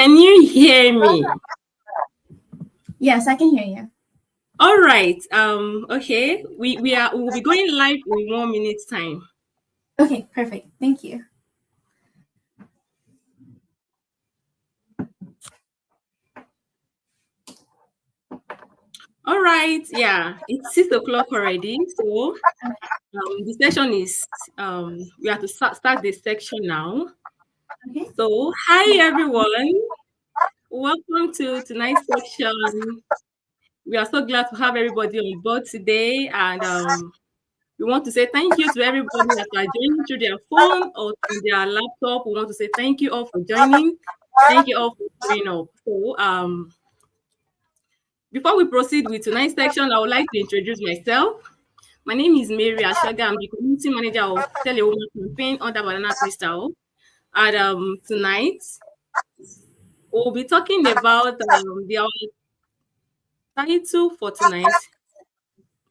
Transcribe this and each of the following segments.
Can you hear me? Yes, I can hear you. All right. Okay. We'll be going live in 1 minute's time. Okay, perfect. Thank you. All right. Yeah, it's 6 o'clock already. So the session is we have to start this section now. Okay. So hi everyone. Welcome to tonight's section. We are so glad to have everybody on board today, and we want to say thank you to everybody that are joining through their phone or through their laptop. We want to say thank you all for joining. Thank you all for showing up. So before we proceed with tonight's section, I would like to introduce myself. My name is Mary Ashaga. I'm the community manager of Tell a Woman campaign under BananaCrystal. And tonight we'll be talking about the title for tonight.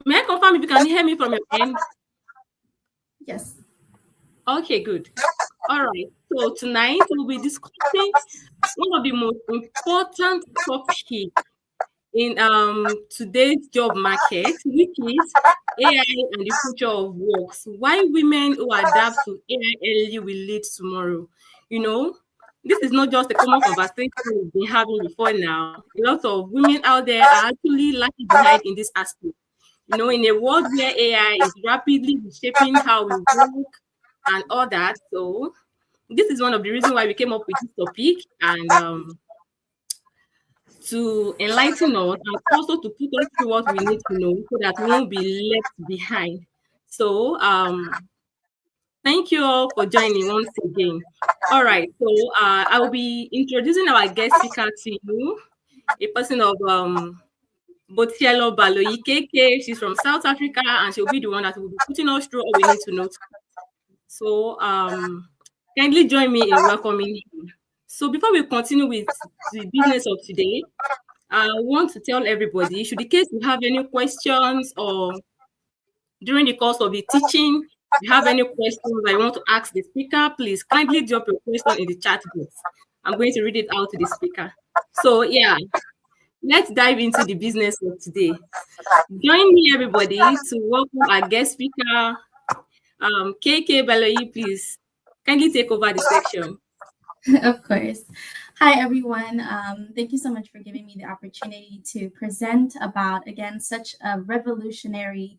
May I confirm if you can hear me from your end? Yes. Okay, good. All right. So tonight we'll be discussing one of the most important topics in today's job market, which is AI and the future of works. Why women who adapt to AI early will lead tomorrow. You know, this is not just a common conversation we've been having before now. A lot of women out there are actually lagging behind in this aspect. You know, in a world where AI is rapidly reshaping how we work and all that. So this is one of the reasons why we came up with this topic, and to enlighten us and also to put us through what we need to know so that we won't be left behind. So thank you all for joining once again. All right, so I will be introducing our guest speaker to you, a person of Botielo Baloyi KK. She's from South Africa, and she'll be the one that will be putting us through all we need to know. So kindly join me in welcoming him. So before we continue with the business of today, I want to tell everybody, should the case you have any questions or during the course of the teaching, you have any questions that you want to ask the speaker, please kindly drop your question in the chat box. I'm going to read it out to the speaker. So yeah, let's dive into the business of today. Join me, everybody, to welcome our guest speaker, KK Baloyi, please. Kindly take over the section. Of course. Hi, everyone. Thank you so much for giving me the opportunity to present about, again, such a revolutionary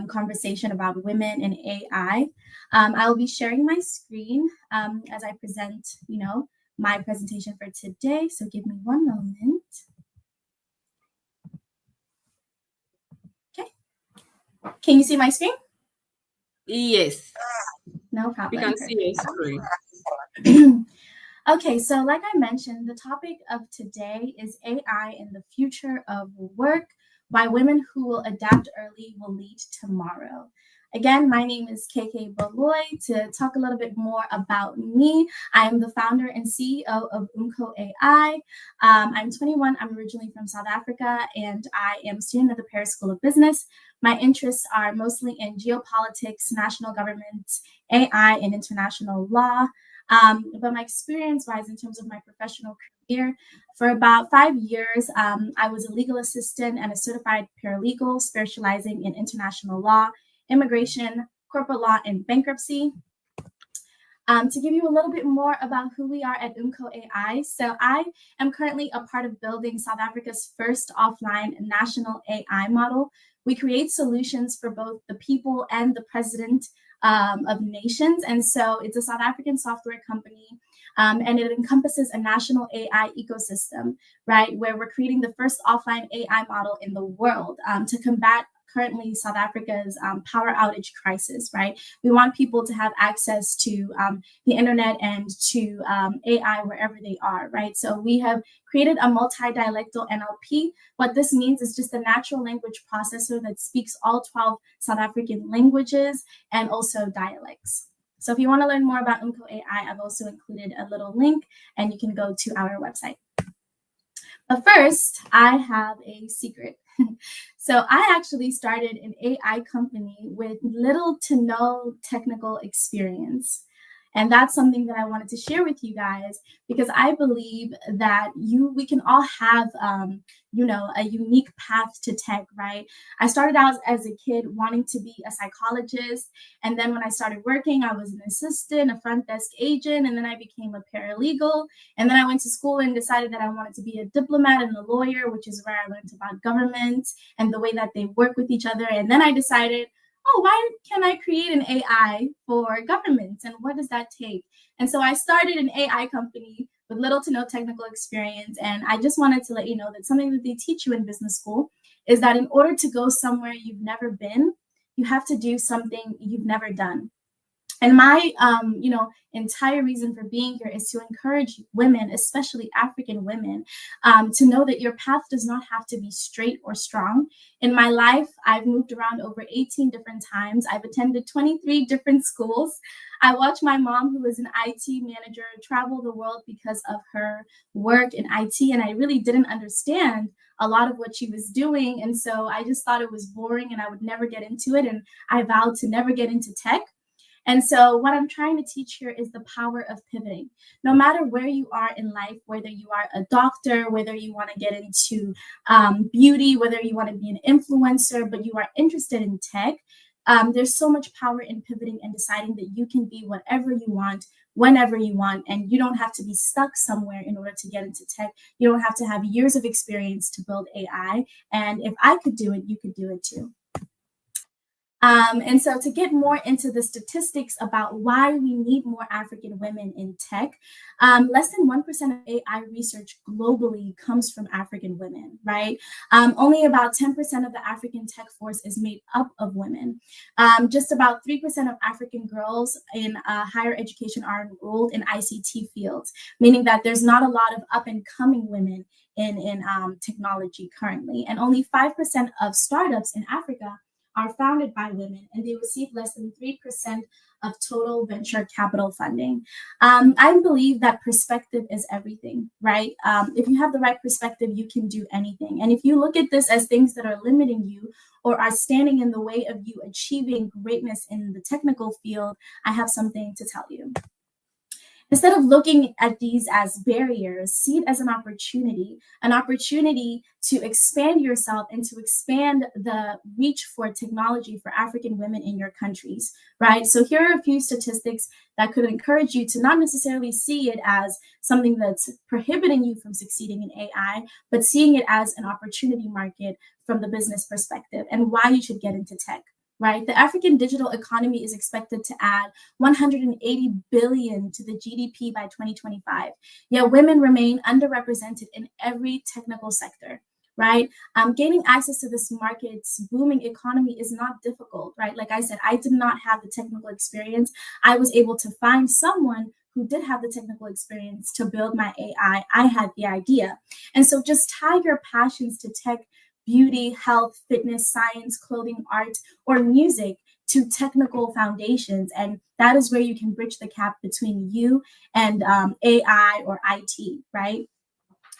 conversation about women and AI. I will be sharing my screen as I present, my presentation for today. So give me one moment. Okay. Can you see my screen? Yes. No problem. We can see your screen. Okay, so like I mentioned, the topic of today is AI and the future of work. Why women who will adapt early will lead tomorrow. Again, my name is KK Baloy. To talk a little bit more about me, I am the founder and CEO of Umco AI. I'm 21. I'm originally from South Africa, and I am a student at the Paris School of Business. My interests are mostly in geopolitics, national government, AI, and international law. But my experience-wise, in terms of my professional career, for about 5 years, I was a legal assistant and a certified paralegal, specializing in international law, immigration, corporate law, and bankruptcy. To give you a little bit more about who we are at Umco AI. So I am currently a part of building South Africa's first offline national AI model. We create solutions for both the people and the president of nations. And so it's a South African software company, and it encompasses a national AI ecosystem, right, where we're creating the first offline AI model in the world to combat currently South Africa's power outage crisis, right? We want people to have access to the internet and to AI wherever they are, right? So we have created a multi-dialectal NLP. What this means is just a natural language processor that speaks all 12 South African languages and also dialects. So if you want to learn more about Umco AI, I've also included a little link and you can go to our website. But first, I have a secret. So I actually started an AI company with little to no technical experience. And that's something that I wanted to share with you guys, because I believe that we can all have, a unique path to tech, right? I started out as a kid wanting to be a psychologist. And then when I started working, I was an assistant, a front desk agent, and then I became a paralegal. And then I went to school and decided that I wanted to be a diplomat and a lawyer, which is where I learned about government and the way that they work with each other. And then I decided, oh, why can I create an AI for governments? And what does that take? And so I started an AI company with little to no technical experience. And I just wanted to let you know that something that they teach you in business school is that in order to go somewhere you've never been, you have to do something you've never done. And my entire reason for being here is to encourage women, especially African women, to know that your path does not have to be straight or strong. In my life, I've moved around over 18 different times. I've attended 23 different schools. I watched my mom, who was an IT manager, travel the world because of her work in IT, and I really didn't understand a lot of what she was doing. And so I just thought it was boring and I would never get into it. And I vowed to never get into tech. And so, what I'm trying to teach here is the power of pivoting. No matter where you are in life, whether you are a doctor, whether you want to get into beauty, whether you want to be an influencer, but you are interested in tech, there's so much power in pivoting and deciding that you can be whatever you want, whenever you want, and you don't have to be stuck somewhere in order to get into tech. You don't have to have years of experience to build AI. And if I could do it, you could do it too. And so, to get more into the statistics about why we need more African women in tech, less than 1% of AI research globally comes from African women, right? Only about 10% of the African tech force is made up of women. Just about 3% of African girls in higher education are enrolled in ICT fields, meaning that there's not a lot of up and coming women in technology currently. And only 5% of startups in Africa are founded by women, and they receive less than 3% of total venture capital funding. I believe that perspective is everything, right? If you have the right perspective, you can do anything. And if you look at this as things that are limiting you or are standing in the way of you achieving greatness in the technical field, I have something to tell you. Instead of looking at these as barriers, see it as an opportunity to expand yourself and to expand the reach for technology for African women in your countries, right? So here are a few statistics that could encourage you to not necessarily see it as something that's prohibiting you from succeeding in AI, but seeing it as an opportunity market from the business perspective and why you should get into tech. Right, the African digital economy is expected to add 180 billion to the GDP by 2025. Yet women remain underrepresented in every technical sector. Right, gaining access to this market's booming economy is not difficult. Right, like I said, I did not have the technical experience. I was able to find someone who did have the technical experience to build my AI. I had the idea, and so just tie your passions to tech, beauty, health, fitness, science, clothing, art, or music to technical foundations. And that is where you can bridge the gap between you and AI or IT, right?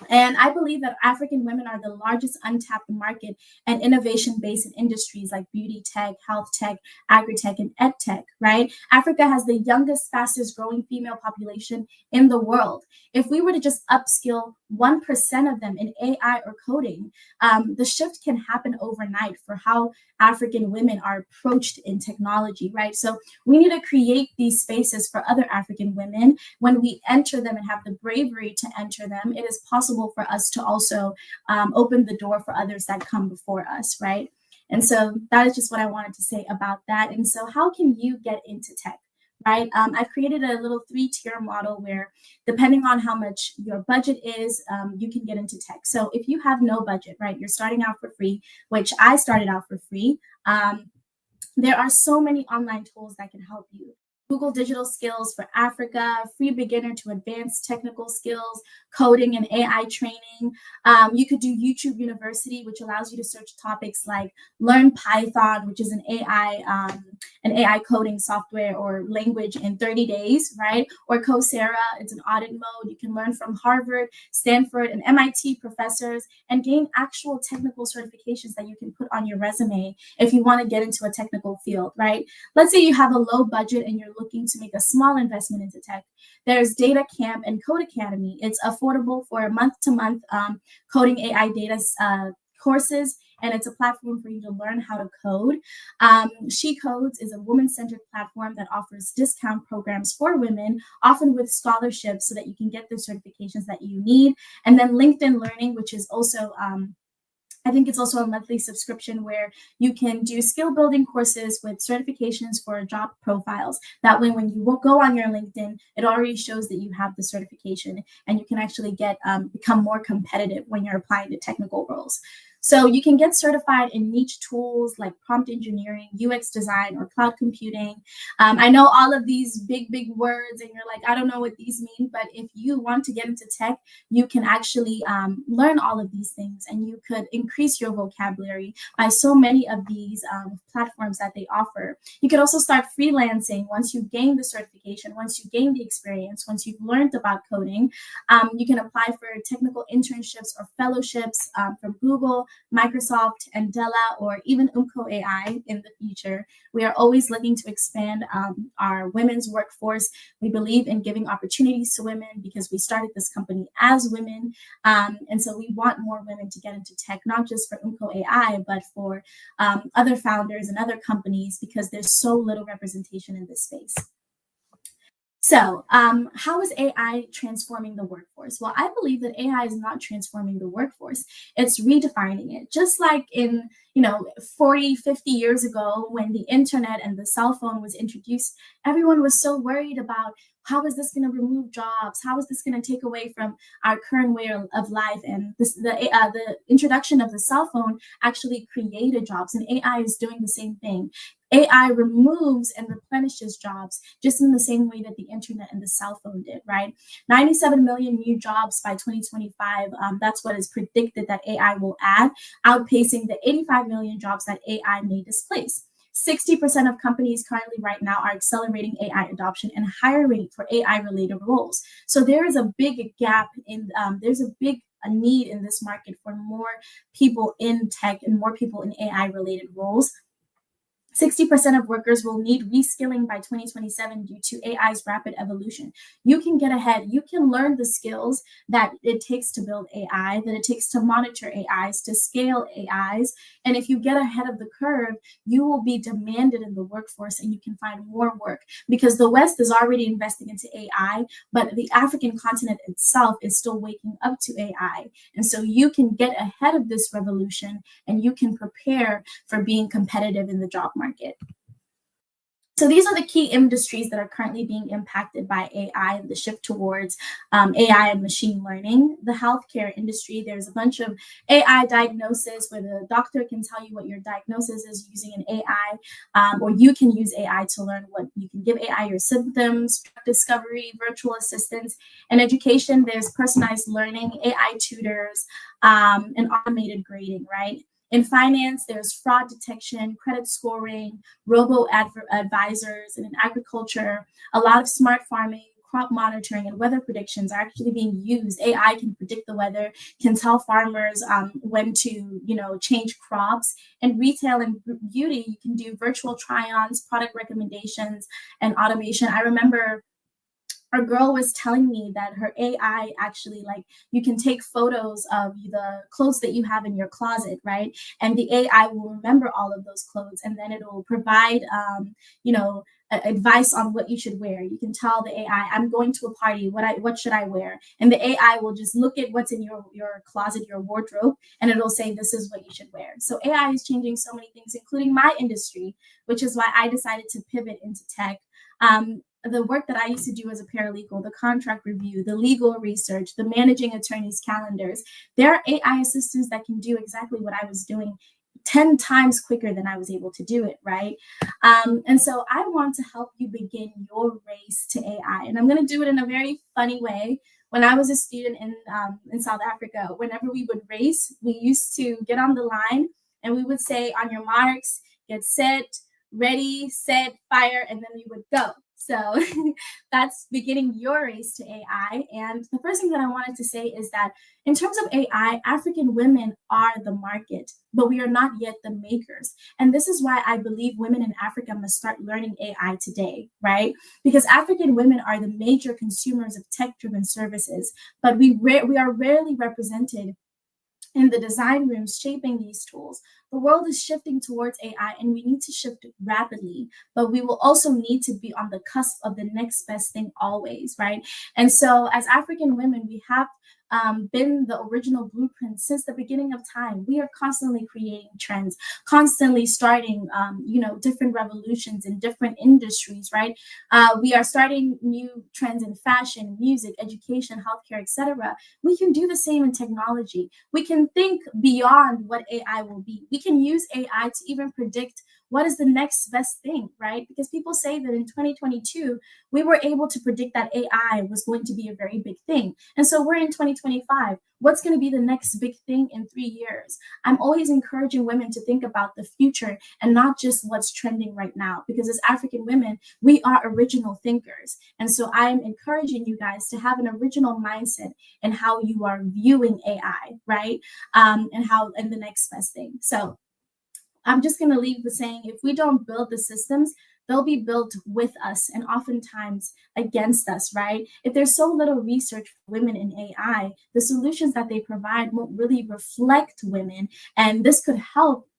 And I believe that African women are the largest untapped market and innovation based in industries like beauty tech, health tech, agri-tech, and ed tech, right? Africa has the youngest, fastest growing female population in the world. If we were to just upskill 1% of them in AI or coding, the shift can happen overnight for how African women are approached in technology, right? So we need to create these spaces for other African women. When we enter them and have the bravery to enter them, it is possible for us to also open the door for others that come before us, right? And so that is just what I wanted to say about that. And so how can you get into tech? Right. I've created a little 3-tier model where, depending on how much your budget is, you can get into tech. So if you have no budget, right, you're starting out for free, which I started out for free. There are so many online tools that can help you. Google Digital Skills for Africa, free beginner to advanced technical skills, coding and AI training. You could do YouTube University, which allows you to search topics like Learn Python, which is an AI coding software or language in 30 days, right? Or Coursera, it's an audit mode. You can learn from Harvard, Stanford, and MIT professors and gain actual technical certifications that you can put on your resume if you want to get into a technical field, right? Let's say you have a low budget and you're looking to make a small investment into tech, there's Data Camp and Code Academy. It's affordable for month-to-month coding AI data courses, and it's a platform for you to learn how to code. She Codes is a woman-centered platform that offers discount programs for women, often with scholarships, so that you can get the certifications that you need. And then LinkedIn Learning, which is also I think it's also a monthly subscription where you can do skill building courses with certifications for job profiles. That way, when you go on your LinkedIn, it already shows that you have the certification, and you can actually get become more competitive when you're applying to technical roles. So you can get certified in niche tools like prompt engineering, UX design, or cloud computing. I know all of these big words, and you're like, I don't know what these mean. But if you want to get into tech, you can actually learn all of these things, and you could increase your vocabulary by so many of these platforms that they offer. You could also start freelancing once you gain the certification, once you gain the experience, once you've learned about coding. You can apply for technical internships or fellowships from Google, Microsoft, Andela, or even Umco AI in the future. We are always looking to expand our women's workforce. We believe in giving opportunities to women because we started this company as women. And so we want more women to get into tech, not just for Umco AI, but for other founders and other companies, because there's so little representation in this space. So, how is AI transforming the workforce? Well, I believe that AI is not transforming the workforce. It's redefining it. Just like in, 40, 50 years ago, when the internet and the cell phone was introduced, everyone was so worried about how is this going to remove jobs? How is this going to take away from our current way of life? And the introduction of the cell phone actually created jobs, and AI is doing the same thing. AI removes and replenishes jobs just in the same way that the internet and the cell phone did, right? 97 million new jobs by 2025. That's what is predicted that AI will add, outpacing the 85 million jobs that AI may displace. 60% of companies currently right now are accelerating AI adoption and hiring for AI-related roles. So there is a big gap there's a big need in this market for more people in tech and more people in AI-related roles. 60% of workers will need reskilling by 2027 due to AI's rapid evolution. You can get ahead. You can learn the skills that it takes to build AI, that it takes to monitor AIs, to scale AIs. And if you get ahead of the curve, you will be demanded in the workforce, and you can find more work, because the West is already investing into AI, but the African continent itself is still waking up to AI. And so you can get ahead of this revolution, and you can prepare for being competitive in the job market. So these are the key industries that are currently being impacted by AI and the shift towards AI and machine learning. The healthcare industry, there's a bunch of AI diagnosis where the doctor can tell you what your diagnosis is using an AI, or you can use AI to learn what you can give AI your symptoms, drug discovery, virtual assistants. In education, there's personalized learning, AI tutors, and automated grading, right? In finance, there's fraud detection, credit scoring, robo-advisors, and in agriculture, a lot of smart farming, crop monitoring, and weather predictions are actually being used. AI can predict the weather, can tell farmers when to, change crops. In retail and beauty, you can do virtual try-ons, product recommendations, and automation. I remember our girl was telling me that her AI actually, like, you can take photos of the clothes that you have in your closet, right? And the AI will remember all of those clothes, and then it'll provide, advice on what you should wear. You can tell the AI, I'm going to a party, what should I wear? And the AI will just look at what's in your closet, your wardrobe, and it'll say, this is what you should wear. So AI is changing so many things, including my industry, which is why I decided to pivot into tech. The work that I used to do as a paralegal, the contract review, the legal research, the managing attorneys' calendars, there are AI assistants that can do exactly what I was doing 10 times quicker than I was able to do it, right? And so I want to help you begin your race to AI. And I'm going to do it in a very funny way. When I was a student in South Africa, whenever we would race, we used to get on the line and we would say, on your marks, get set, ready, set, fire, and then we would go. So that's beginning your race to AI. And the first thing that I wanted to say is that in terms of AI, African women are the market, but we are not yet the makers. And this is why I believe women in Africa must start learning AI today, right? Because African women are the major consumers of tech-driven services, but we are rarely represented in the design rooms shaping these tools. The world is shifting towards AI and we need to shift rapidly, but we will also need to be on the cusp of the next best thing always, right? And so, as African women, we have been the original blueprint since the beginning of time. We are constantly creating trends, constantly starting, different revolutions in different industries, right? We are starting new trends in fashion, music, education, healthcare, etc. We can do the same in technology. We can think beyond what AI will be. We can use AI to even predict what is the next best thing, right? Because people say that in 2022, we were able to predict that AI was going to be a very big thing. And so we're in 2025. What's going to be the next big thing in 3 years? I'm always encouraging women to think about the future and not just what's trending right now. Because as African women, we are original thinkers. And so I'm encouraging you guys to have an original mindset in how you are viewing AI, right? And the next best thing. So I'm just going to leave with saying if we don't build the systems, they'll be built with us and oftentimes against us, right? If there's so little research for women in AI, the solutions that they provide won't really reflect women. And this could help.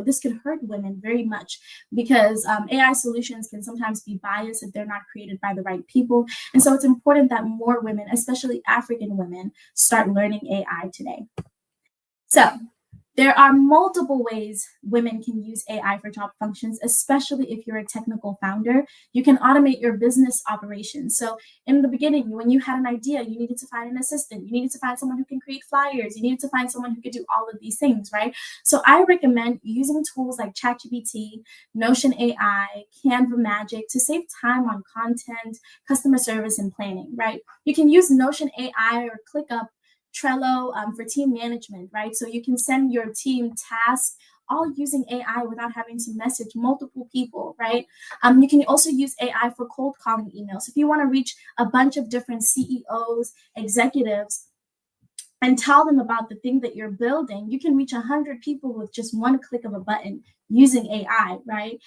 This could hurt women very much because AI solutions can sometimes be biased if they're not created by the right people. And so it's important that more women, especially African women, start learning AI today. So there are multiple ways women can use AI for job functions, especially if you're a technical founder. You can automate your business operations. So, in the beginning, when you had an idea, you needed to find an assistant. You needed to find someone who can create flyers. You needed to find someone who could do all of these things, right? So, I recommend using tools like ChatGPT, Notion AI, Canva Magic to save time on content, customer service, and planning, right? You can use Notion AI or ClickUp Trello for team management, right? So you can send your team tasks all using AI without having to message multiple people, right? You can also use AI for cold calling emails. If you want to reach a bunch of different CEOs, executives, and tell them about the thing that you're building, you can reach 100 people with just one click of a button using AI, right?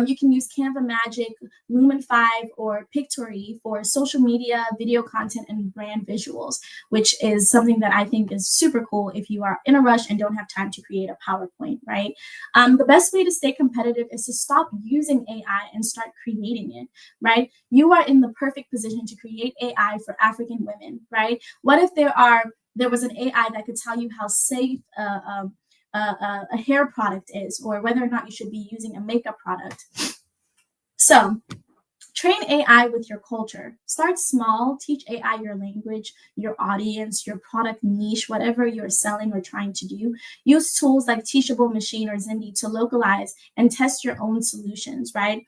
You can use Canva Magic, Lumen 5, or Pictory for social media, video content, and brand visuals, which is something that I think is super cool if you are in a rush and don't have time to create a PowerPoint, right? The best way to stay competitive is to stop using AI and start creating it, right? You are in the perfect position to create AI for African women, right? What if there was an AI that could tell you how safe a hair product is, or whether or not you should be using a makeup product. So train AI with your culture. Start small, teach AI your language, your audience, your product niche, whatever you're selling or trying to do. Use tools like Teachable Machine or Zindi to localize and test your own solutions, right?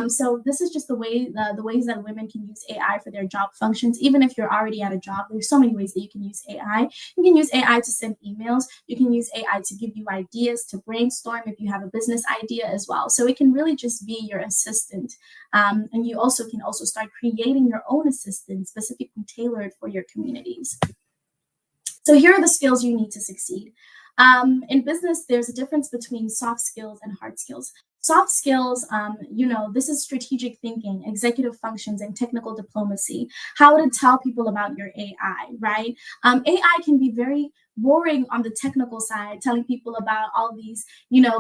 So this is just the ways that women can use AI for their job functions. Even if you're already at a job, there's so many ways that you can use AI. You can use AI to send emails. You can use AI to give you ideas, to brainstorm if you have a business idea as well. So it can really just be your assistant. And you also can start creating your own assistant specifically tailored for your communities. So here are the skills you need to succeed. In business, there's a difference between soft skills and hard skills. Soft skills, this is strategic thinking, executive functions, and technical diplomacy. How to tell people about your AI, right? AI can be very boring on the technical side, telling people about all these,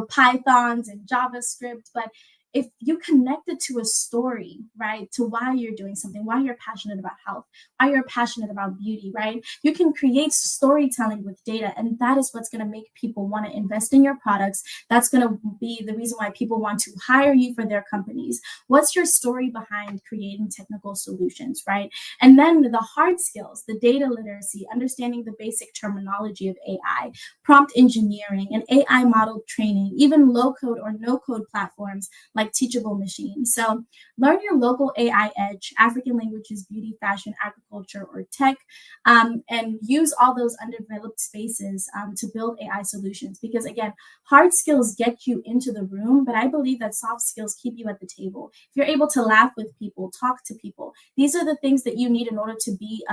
Pythons and JavaScript, but if you connect it to a story, right, to why you're doing something, why you're passionate about health, why you're passionate about beauty, right, you can create storytelling with data, and that is what's going to make people want to invest in your products. That's going to be the reason why people want to hire you for their companies. What's your story behind creating technical solutions, right? And then the hard skills, the data literacy, understanding the basic terminology of AI, prompt engineering, and AI model training, even low code or no code platforms like teachable machines. So learn your local AI edge, African languages, beauty, fashion, agriculture, or tech, and use all those undeveloped spaces to build AI solutions. Because again, hard skills get you into the room, but I believe that soft skills keep you at the table. If you're able to laugh with people, talk to people, these are the things that you need in order to be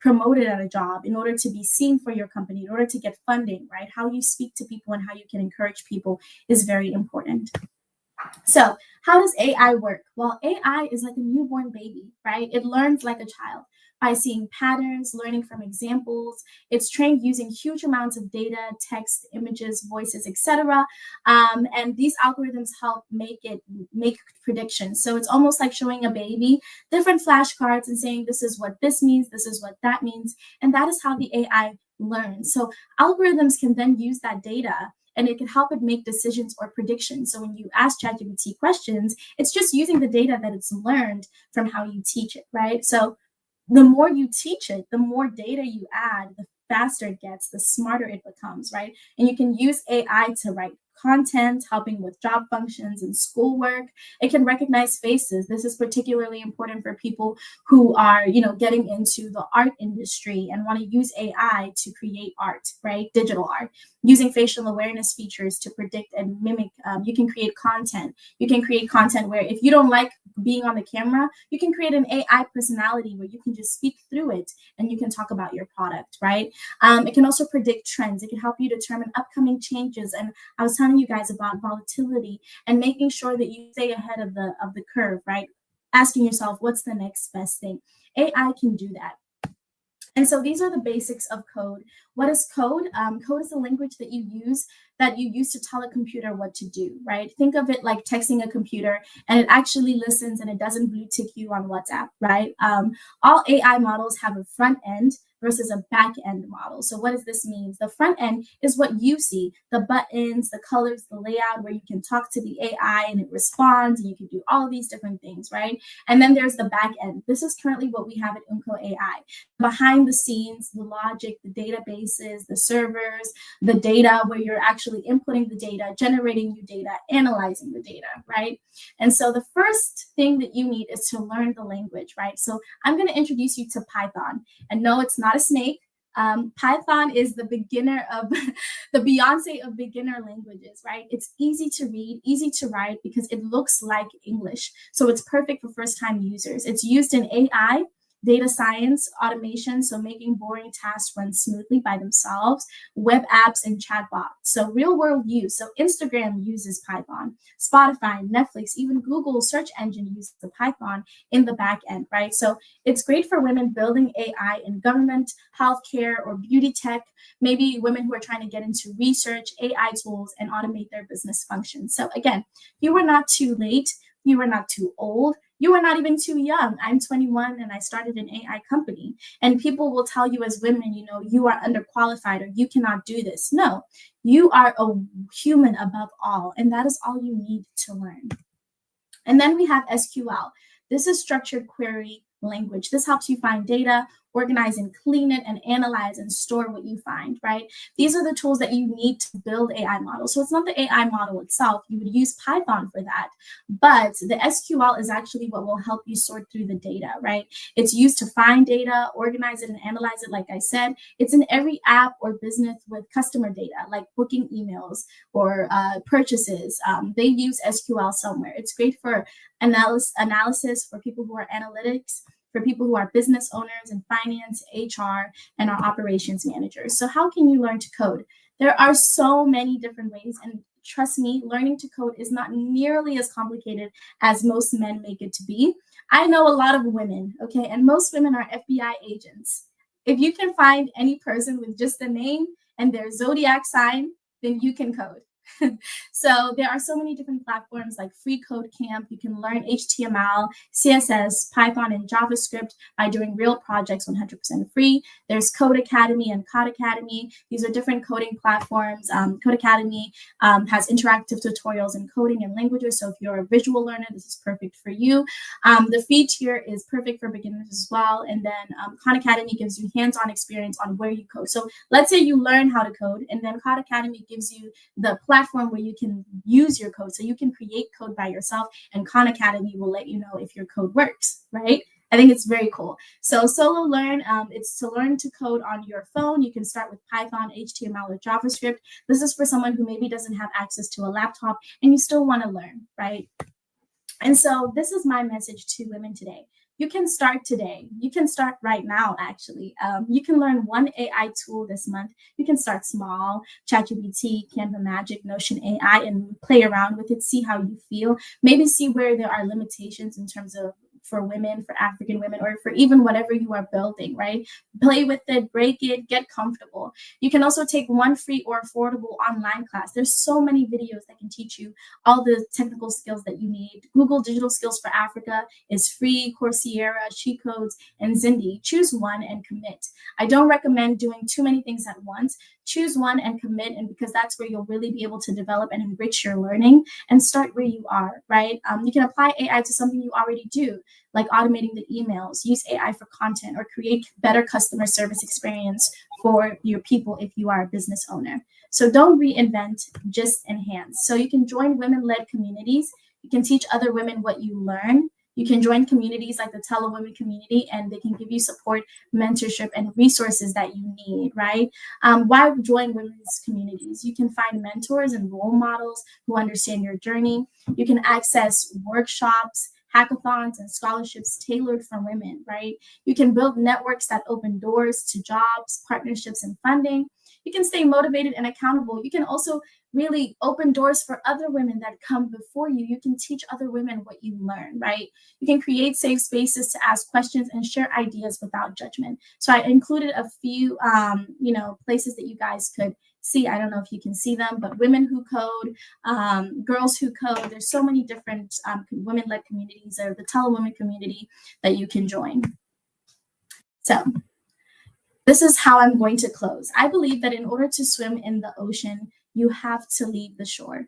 promoted at a job, in order to be seen for your company, in order to get funding, right? How you speak to people and how you can encourage people is very important. So, how does AI work? Well, AI is like a newborn baby, right? It learns like a child by seeing patterns, learning from examples. It's trained using huge amounts of data, text, images, voices, etc. And these algorithms help make predictions. So it's almost like showing a baby different flashcards and saying, this is what this means, this is what that means. And that is how the AI learns. So algorithms can then use that data and it can help it make decisions or predictions. So when you ask ChatGPT questions, it's just using the data that it's learned from how you teach it, right? So the more you teach it, the more data you add, the faster it gets, the smarter it becomes, right? And you can use AI to write content, helping with job functions and schoolwork. It can recognize faces. This is particularly important for people who are, getting into the art industry and want to use AI to create art, right? Digital art, using facial awareness features to predict and mimic. You can create content. You can create content where if you don't like being on the camera, you can create an AI personality where you can just speak through it and you can talk about your product, right? It can also predict trends. It can help you determine upcoming changes. And I was telling you guys about volatility and making sure that you stay ahead of the curve, right? Asking yourself, what's the next best thing? AI can do that. And so these are the basics of code. What is code? Code is a language that you use to tell a computer what to do, right? Think of it like texting a computer and it actually listens and it doesn't blue tick you on WhatsApp, right? All AI models have a front end versus a back end model. So what does this mean? The front end is what you see, the buttons, the colors, the layout, where you can talk to the AI and it responds and you can do all of these different things, right? And then there's the back end. This is currently what we have at Umco AI. Behind the scenes, the logic, the databases, the servers, the data where you're actually inputting the data, generating new data, analyzing the data, right? And so the first thing that you need is to learn the language, right? So I'm going to introduce you to Python. And no, it's not a snake. Python is the beginner of the Beyonce of beginner languages, right? It's easy to read, easy to write because it looks like English. So it's perfect for first-time users. It's used in AI, data science, automation, so making boring tasks run smoothly by themselves, web apps, and chatbots. So real world use. So Instagram uses Python, Spotify, Netflix, even Google search engine uses the Python in the back end, right? So it's great for women building AI in government, healthcare, or beauty tech, maybe women who are trying to get into research, AI tools, and automate their business functions. So again, you are not too late. You are not too old. You are not even too young. I'm 21 and I started an AI company. And people will tell you as women, you are underqualified or you cannot do this. No, you are a human above all. And that is all you need to learn. And then we have SQL. This is structured query language. This helps you find data, organize and clean it, and analyze and store what you find, right? These are the tools that you need to build AI models. So it's not the AI model itself. You would use Python for that. But the SQL is actually what will help you sort through the data, right? It's used to find data, organize it, and analyze it, like I said. It's in every app or business with customer data, like booking emails or purchases. They use SQL somewhere. It's great for analysis for people who are analytics, for people who are business owners and finance, HR, and our operations managers. So how can you learn to code? There are so many different ways. And trust me, learning to code is not nearly as complicated as most men make it to be. I know a lot of women, okay, and most women are FBI agents. If you can find any person with just a name and their zodiac sign, then you can code. So there are so many different platforms like Free Code Camp. You can learn HTML, CSS, Python, and JavaScript by doing real projects 100% free. There's Code Academy and Khan Academy. These are different coding platforms. Code Academy has interactive tutorials in coding and languages. So if you're a visual learner, this is perfect for you. The free tier is perfect for beginners as well. And then Khan Academy gives you hands-on experience on where you code. So let's say you learn how to code, and then Khan Academy gives you the platform platform where you can use your code. So you can create code by yourself, and Khan Academy will let you know if your code works, right? I think it's very cool. So Solo Learn, it's to learn to code on your phone. You can start with Python, HTML, or JavaScript. This is for someone who maybe doesn't have access to a laptop and you still want to learn, right? And so this is my message to women today. You can start today. You can start right now, actually. You can learn one AI tool this month. You can start small, ChatGPT, Canva Magic, Notion AI, and play around with it, see how you feel. Maybe see where there are limitations in terms of for women, for African women, or for even whatever you are building, right? Play with it, break it, get comfortable. You can also take one free or affordable online class. There's so many videos that can teach you all the technical skills that you need. Google Digital Skills for Africa is free. Coursera, She Codes, and Zindi. Choose one and commit. I don't recommend doing too many things at once. Choose one and commit, and because that's where you'll really be able to develop and enrich your learning and start where you are, right? You can apply AI to something you already do, like automating the emails, use AI for content, or create better customer service experience for your people if you are a business owner. So don't reinvent, just enhance. So you can join women-led communities. You can teach other women what you learn. You can join communities like the Tele Women community, and they can give you support, mentorship, and resources that you need, right? Why join women's communities? You can find mentors and role models who understand your journey. You can access workshops, hackathons, and scholarships tailored for women, right? You can build networks that open doors to jobs, partnerships, and funding. You can stay motivated and accountable. You can also really open doors for other women that come before you. You can teach other women what you learn, right? You can create safe spaces to ask questions and share ideas without judgment. So I included a few, places that you guys could see. I don't know if you can see them, but Women Who Code, Girls Who Code. There's so many different women-led communities, or the Tele-Women community that you can join. So this is how I'm going to close. I believe that in order to swim in the ocean, you have to leave the shore.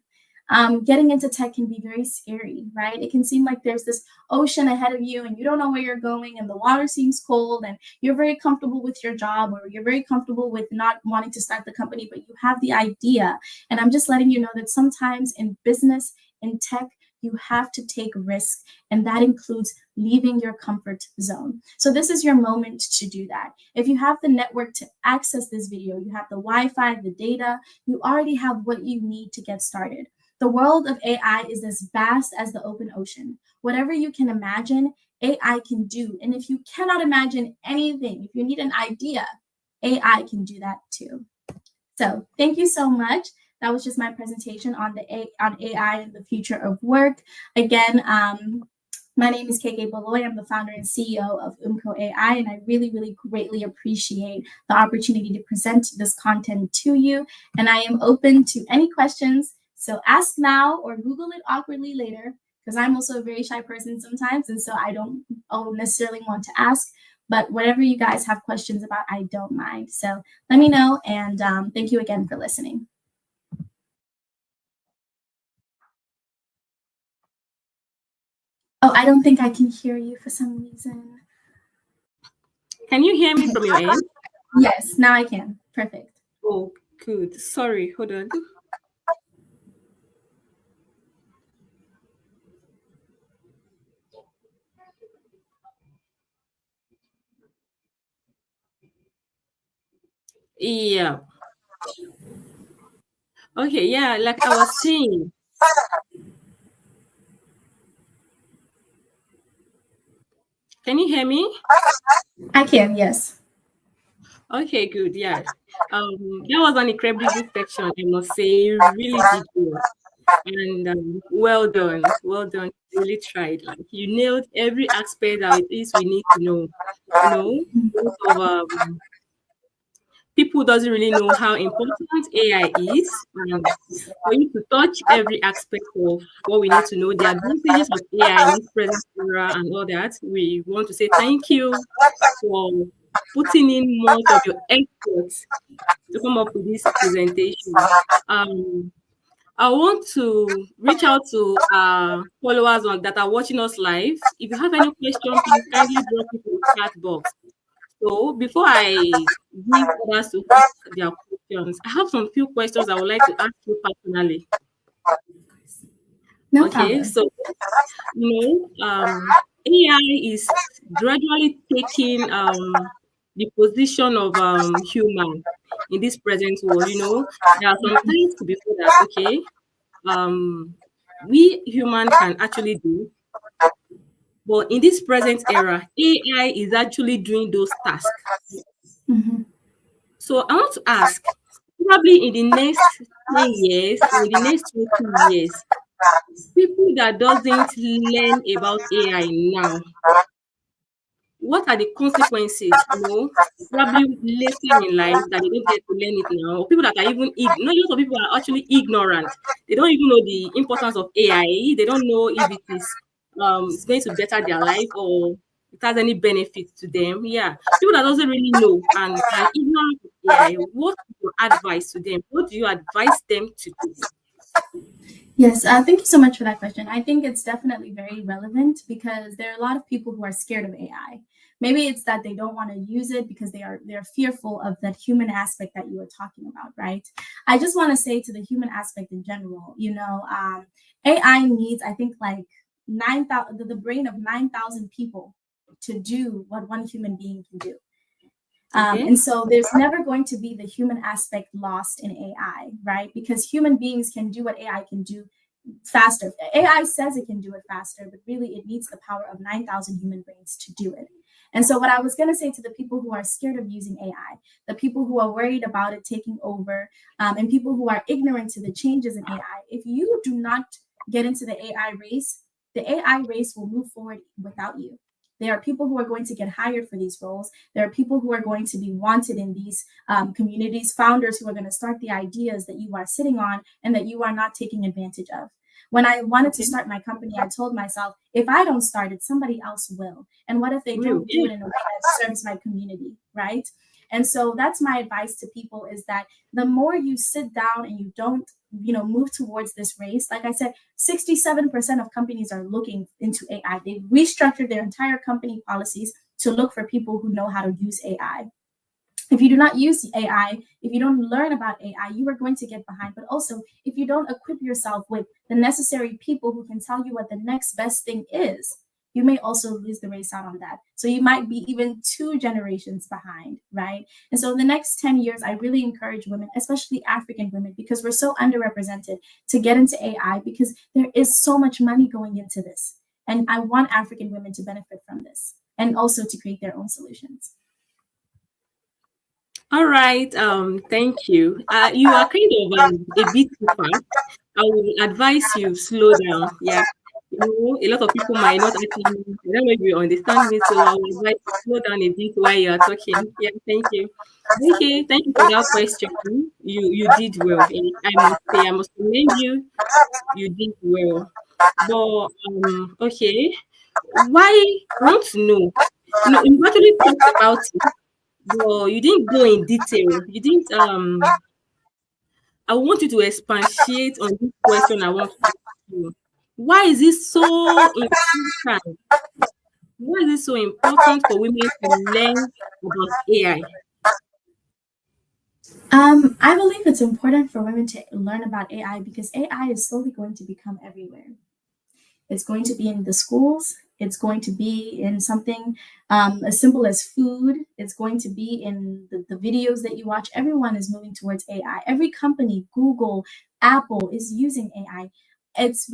Getting into tech can be very scary, right? It can seem like there's this ocean ahead of you and you don't know where you're going, and the water seems cold, and you're very comfortable with your job, or you're very comfortable with not wanting to start the company, but you have the idea. And I'm just letting you know that sometimes in business, in tech, you have to take risk, and that includes leaving your comfort zone. So this is your moment to do that. If you have the network to access this video, you have the Wi-Fi, the data, you already have what you need to get started. The world of AI is as vast as the open ocean. Whatever you can imagine, AI can do. And if you cannot imagine anything, if you need an idea, AI can do that too. So thank you so much. That was just my presentation on AI and the future of work. Again, my name is KK Baloy. I'm the founder and CEO of Umco AI, and I really, really greatly appreciate the opportunity to present this content to you. And I am open to any questions. So ask now or Google it awkwardly later, because I'm also a very shy person sometimes, and so I don't necessarily want to ask. But whatever you guys have questions about, I don't mind. So let me know, and thank you again for listening. Oh, I don't think I can hear you for some reason. Can you hear me from your end? Yes, now I can. Perfect. Oh, good. Sorry, hold on. Yeah. Okay, yeah, like I was saying. Can you hear me? I can, yes. Okay, good. Yeah. That was an incredibly good section, I must say. You really did well. And well done. Well done. You really tried. Like you nailed every aspect that it is we need to know. You know, most of people doesn't really know how important AI is, and for you to touch every aspect of what we need to know, the advantages of AI in this present era and all that, we want to say thank you for putting in most of your efforts to come up with this presentation. I want to reach out to our followers that are watching us live. If you have any question, please kindly drop it in the chat box. So before I give others to ask their questions. I have some few questions I would like to ask you personally. No Okay, problem. so AI is gradually taking the position of human in this present world. There are some times before that, okay, um, we human can actually do, but in this present era, AI is actually doing those tasks. Mhm. So I want to ask, probably in the next 10 years or in the next 20 years, people that doesn't learn about AI now, what are the consequences, probably later in life that they don't get to learn it now? Or people that are even, not a lot of people are actually ignorant. They don't even know the importance of AI. They don't know if it's going to better their life or it has any benefit to them. Yeah. People that doesn't really know and are ignorant of AI, what is your advice to them? What do you advise them to do? Yes, thank you so much for that question. I think it's definitely very relevant because there are a lot of people who are scared of AI. Maybe it's that they don't want to use it because they're fearful of that human aspect that you were talking about, right? I just want to say to the human aspect in general, AI needs, I think, like 9,000, the brain of 9,000 people to do what one human being can do. Okay. And so there's never going to be the human aspect lost in AI, right? Because human beings can do what AI can do faster. AI says it can do it faster, but really it needs the power of 9,000 human brains to do it. And so, what I was going to say to the people who are scared of using AI, the people who are worried about it taking over, and people who are ignorant to the changes in AI, if you do not get into the AI race will move forward without you. There are people who are going to get hired for these roles. There are people who are going to be wanted in these communities, founders who are going to start the ideas that you are sitting on and that you are not taking advantage of. When I wanted to Okay. start my company, I told myself, if I don't start it, somebody else will. And what if they Will. don't do Yeah. it in a way that serves my community, right? And so that's my advice to people is that the more you sit down and you don't, move towards this race, like I said, 67% of companies are looking into AI. They've restructured their entire company policies to look for people who know how to use AI. If you do not use AI, if you don't learn about AI, you are going to get behind. But also, if you don't equip yourself with the necessary people who can tell you what the next best thing is, you may also lose the race out on that. So you might be even 2 generations behind, right? And so in the next 10 years, I really encourage women, especially African women, because we're so underrepresented, to get into AI because there is so much money going into this. And I want African women to benefit from this and also to create their own solutions. All right. Thank you. You are kind of a bit too fast. I will advise you slow down. Yeah. A lot of people might not actually, I don't know if you understand me, so I will advise you slow down a bit while you are talking. Yeah, thank you. Okay, thank you for that question. You did well. I must say, I must commend you. You did well. But okay, why I want to know? You actually talked about it, but you didn't go in detail. You didn't I want you to expatiate on this question I want to ask you. Why is it so important? Why is it so important for women to learn about AI? I believe it's important for women to learn about AI because AI is slowly going to become everywhere. It's going to be in the schools. It's going to be in something as simple as food. It's going to be in the videos that you watch. Everyone is moving towards AI. Every company, Google, Apple, is using AI. It's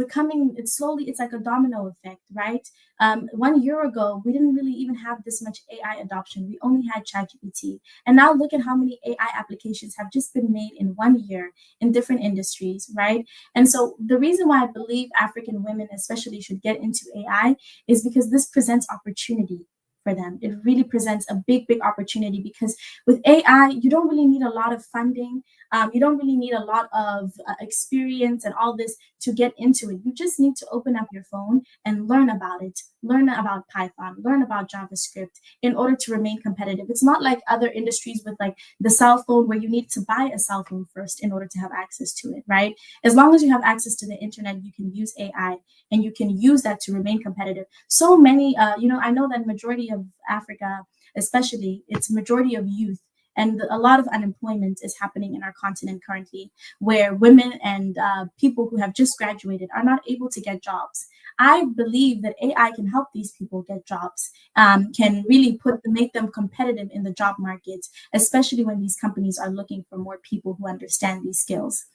slowly, it's like a domino effect, right? 1 year ago, we didn't really even have this much AI adoption. We only had ChatGPT. And now look at how many AI applications have just been made in 1 year in different industries, right? And so the reason why I believe African women especially should get into AI is because this presents opportunity for them. It really presents a big, big opportunity because with AI, you don't really need a lot of funding. You don't really need a lot of experience and all this to get into it. You just need to open up your phone and learn about it, learn about Python, learn about JavaScript in order to remain competitive. It's not like other industries with like the cell phone where you need to buy a cell phone first in order to have access to it, right? As long as you have access to the internet, you can use AI and you can use that to remain competitive. So many, I know that majority of Africa, especially, it's majority of youth. And a lot of unemployment is happening in our continent currently, where women and people who have just graduated are not able to get jobs. I believe that AI can help these people get jobs, can really make them competitive in the job market, especially when these companies are looking for more people who understand these skills.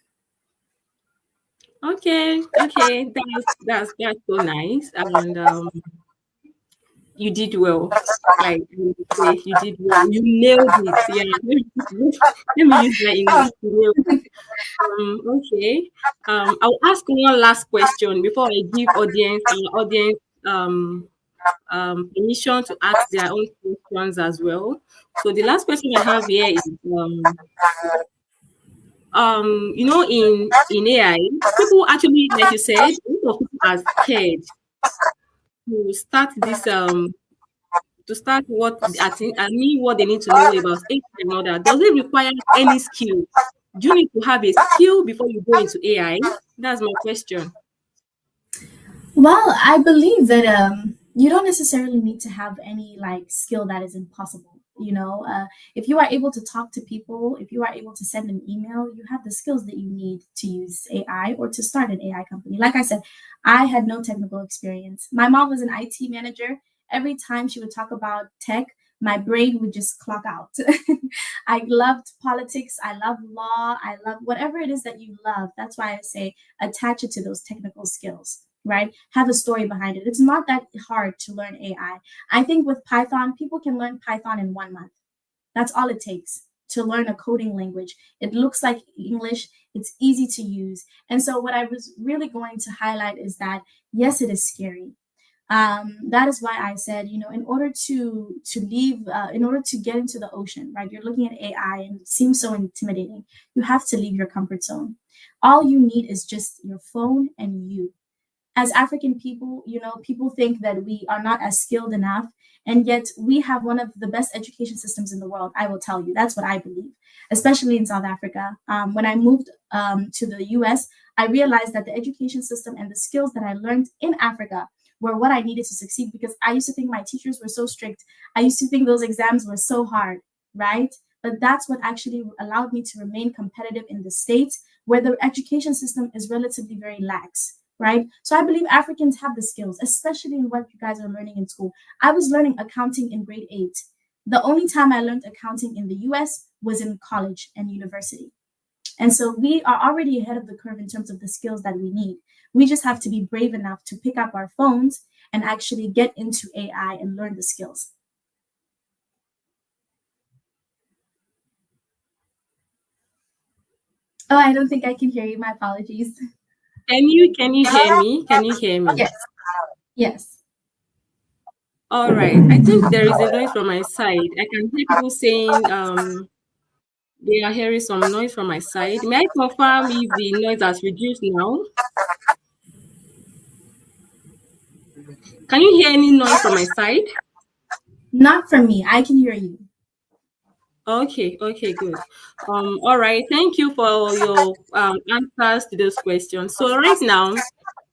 Okay, that's so nice, and you did well. Like I would say, you did well. You nailed it. Yeah, let me use that English. You nailed it. Okay. I'll ask one last question before I give audience permission to ask their own questions as well. So the last question I have here is in AI, people actually, like you said, a lot of people are scared to start this to start what I mean what they need to know about AI and all that. Does it require any skill? Do you need to have a skill before you go into AI? That's my question. Well, I believe that you don't necessarily need to have any like skill that is impossible. If you are able to talk to people, if you are able to send an email, you have the skills that you need to use AI or to start an AI company. Like I said, I had no technical experience. My mom was an IT manager. Every time she would talk about tech, my brain would just clock out. I loved politics. I love law. I love whatever it is that you love. That's why I say attach it to those technical skills, right? Have a story behind it. It's not that hard to learn AI. I think with Python, people can learn Python in 1 month. That's all it takes to learn a coding language. It looks like English, it's easy to use. And so, what I was really going to highlight is that yes, it is scary. That is why I said, in order to leave, in order to get into the ocean, right? You're looking at AI and it seems so intimidating. You have to leave your comfort zone. All you need is just your phone and you. As African people, people think that we are not as skilled enough, and yet we have one of the best education systems in the world. I will tell you, that's what I believe, especially in South Africa. When I moved to the US, I realized that the education system and the skills that I learned in Africa were what I needed to succeed because I used to think my teachers were so strict. I used to think those exams were so hard, right? But that's what actually allowed me to remain competitive in the States where the education system is relatively very lax, right? So I believe Africans have the skills, especially in what you guys are learning in school. I was learning accounting in grade 8. The only time I learned accounting in the US was in college and university. And so we are already ahead of the curve in terms of the skills that we need. We just have to be brave enough to pick up our phones and actually get into AI and learn the skills. Oh, I don't think I can hear you. My apologies. Can you hear me? Can you hear me? Yes. Yes. All right. I think there is a noise from my side. I can hear people saying they are hearing some noise from my side. May I confirm if the noise has reduced now? Can you hear any noise from my side? Not from me. I can hear you. Okay, good. All right. Thank you for your answers to those questions. So right now,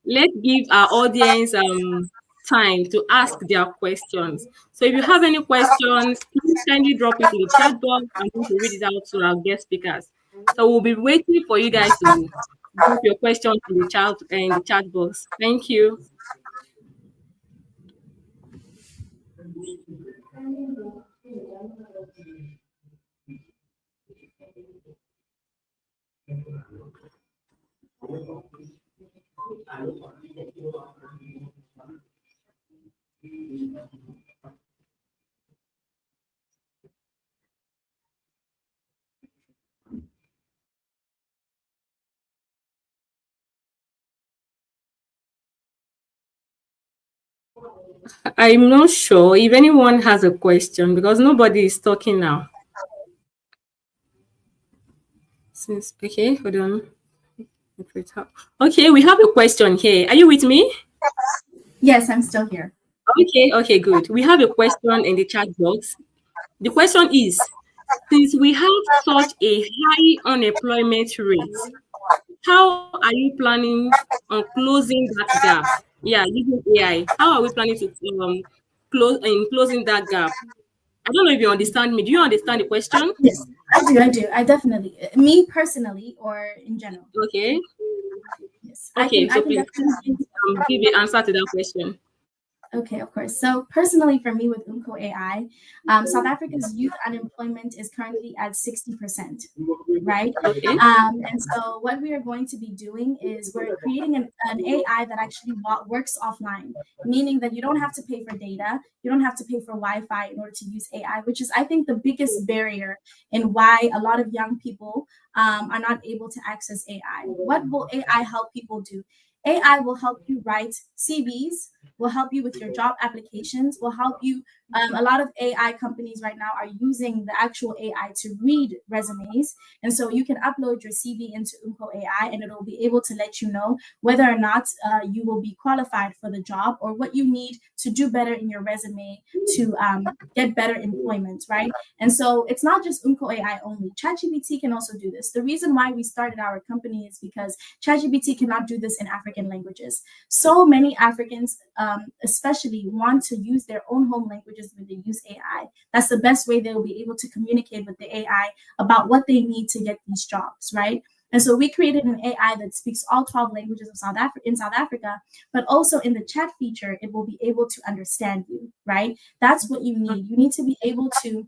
let's give our audience time to ask their questions. So if you have any questions, please kindly drop it in the chat box. I'm going to read it out to our guest speakers. So we'll be waiting for you guys to drop your questions in the chat box. Thank you. I'm not sure if anyone has a question because nobody is talking now. Okay, hold on. Okay, we have a question here. Are you with me? Yes, I'm still here. Okay, good. We have a question in the chat box. The question is, since we have such a high unemployment rate, how are you planning on closing that gap? Yeah, using AI. How are we planning to closing that gap? I don't know if you understand me. Do you understand the question? Yes, I do. I definitely, me personally or in general. Okay. Yes, Okay, I so can please definitely. give the answer to that question. Okay, of course. So personally, for me with Umko AI, South Africa's youth unemployment is currently at 60%, right? Okay. And so what we are going to be doing is we're creating an AI that actually works offline, meaning that you don't have to pay for data, you don't have to pay for Wi-Fi in order to use AI, which is, I think, the biggest barrier in why a lot of young people are not able to access AI. What will AI help people do? AI will help you write CVs, will help you with your job applications, will help you. A lot of AI companies right now are using the actual AI to read resumes. And so you can upload your CV into Umko AI and it'll be able to let you know whether or not you will be qualified for the job or what you need to do better in your resume to get better employment, right? And so it's not just Umko AI only. ChatGPT can also do this. The reason why we started our company is because ChatGPT cannot do this in African languages. So many Africans, especially, want to use their own home languages when they use AI. That's the best way they will be able to communicate with the AI about what they need to get these jobs, right? And so we created an AI that speaks all 12 languages of South Africa, but also in the chat feature, it will be able to understand you, right? That's what you need. You need to be able to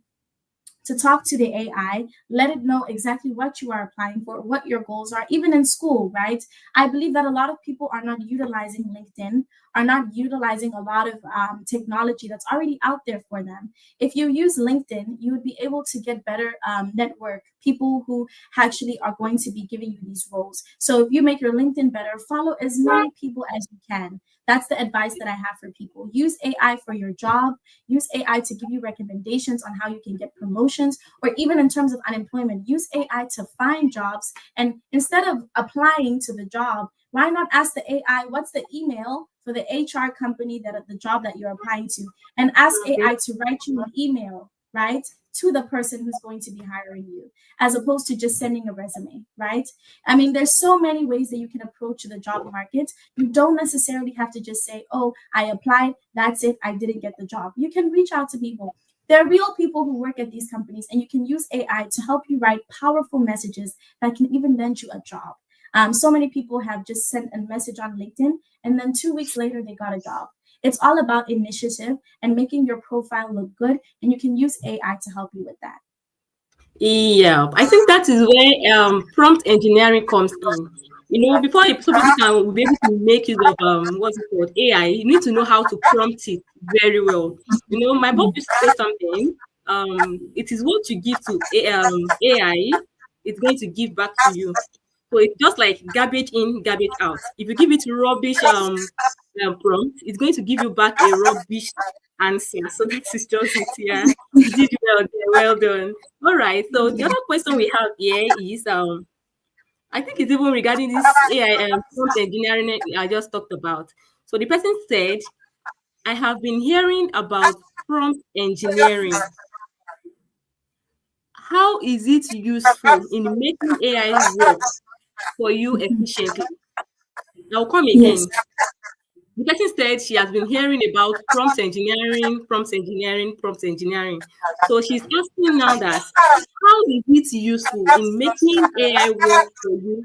talk to the AI, let it know exactly what you are applying for, what your goals are, even in school, right? I believe that a lot of people are not utilizing LinkedIn, are not utilizing a lot of technology that's already out there for them. If you use LinkedIn, you would be able to get better network, people who actually are going to be giving you these roles. So if you make your LinkedIn better, follow as many people as you can. That's the advice that I have for people. Use AI for your job. Use AI to give you recommendations on how you can get promotions, or even in terms of unemployment, use AI to find jobs. And instead of applying to the job, why not ask the AI what's the email for the HR company that the job that you're applying to, and ask Okay. AI to write you an email, right? To the person who's going to be hiring you, as opposed to just sending a resume, right? I mean, there's so many ways that you can approach the job market. You don't necessarily have to just say, oh, I applied, that's it, I didn't get the job. You can reach out to people. There are real people who work at these companies, and you can use AI to help you write powerful messages that can even land you a job. So many people have just sent a message on LinkedIn, and then 2 weeks later, they got a job. It's all about initiative and making your profile look good, and you can use AI to help you with that. Yeah, I think that is where prompt engineering comes in. Before somebody can be able to make use of what's it called AI, you need to know how to prompt it very well. My boss used to say something. It is what you give to AI, it's going to give back to you. So it's just like garbage in, garbage out. If you give it rubbish prompt, it's going to give you back a rubbish answer. So that is just it. Yeah, you did well there. Well done. All right. So the other question we have here is I think it's even regarding this AI prompt engineering I just talked about. So the person said, I have been hearing about prompt engineering. How is it useful in making AI work for you efficiently? I'll come Yes. again. The person said she has been hearing about prompt engineering, prompt engineering, prompt engineering. So she's asking now that how is it useful in making AI work for you